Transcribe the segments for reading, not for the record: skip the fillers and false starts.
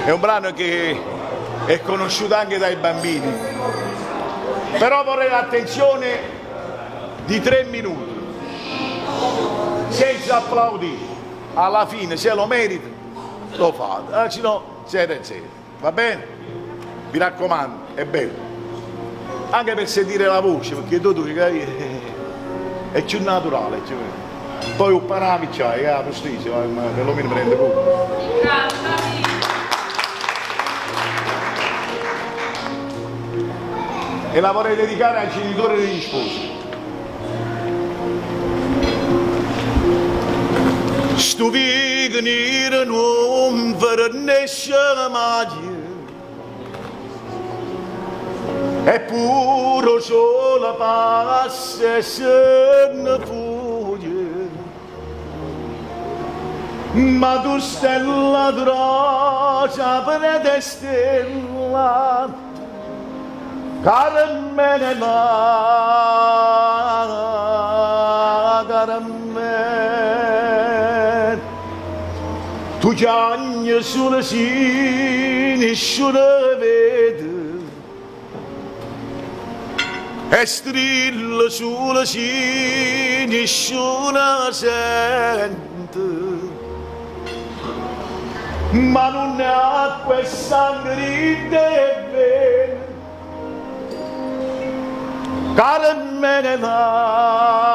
È un brano che è conosciuto anche dai bambini, però vorrei l'attenzione di 3 minuti, senza applaudire. Alla fine, se lo merita, lo fate, se no, siete zero. Va bene? Mi raccomando, è bello. Anche per sentire la voce, perché tu è più naturale. Poi un paravi c'hai, postissimo, che lo mi prende pure. E la vorrei dedicare ai genitori degli sposi. Sto venire non vernesce mai, eppure solo passa se ne fugge, ma tu stella droga per te stella, caramelle la caramelle, tu chiagni sulle sì, nessuno vede, e strilla sulle sì, nessuno sente, ma non è acqua e sangue è vero, caramelle la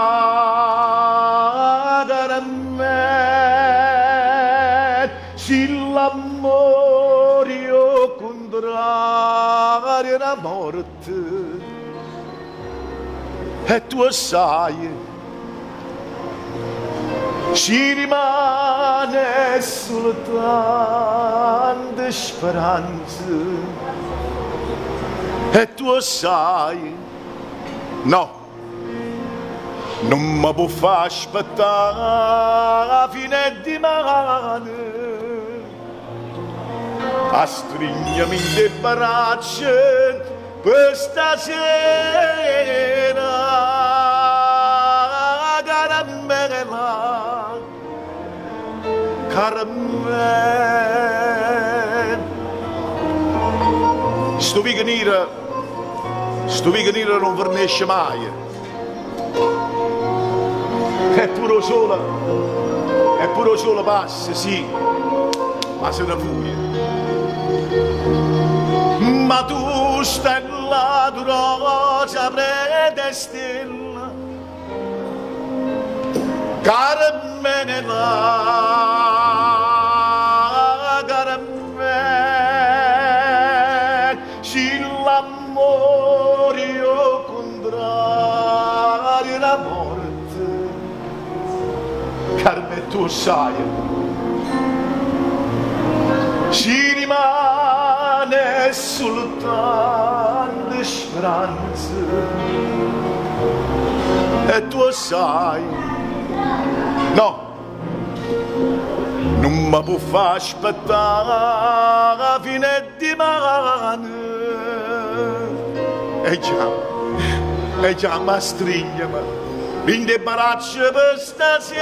caramelle, se l'amore io contrario la morte, e tu sai, ci rimane soltanto speranza, e tu sai, no, non mi può far aspettare la fine di mano, a stringermi in le braccia per stasera, caramella, caramella. Sto venire non vernesce mai, è pure solo passa, sì, ma se ne fugge. Ma tu stella rosa prete stella, caramella, caramella, se l'amore io contrario la morte, Carme tu sai, ci rimane soltanto speranza, e tu sai, no, non mi può far aspettare la fine di mano, e già mi stringe in le braccia per stasera,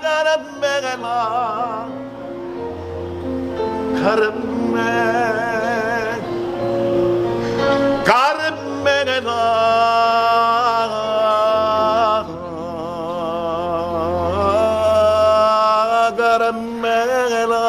caramella, caramella, caramella, caramella.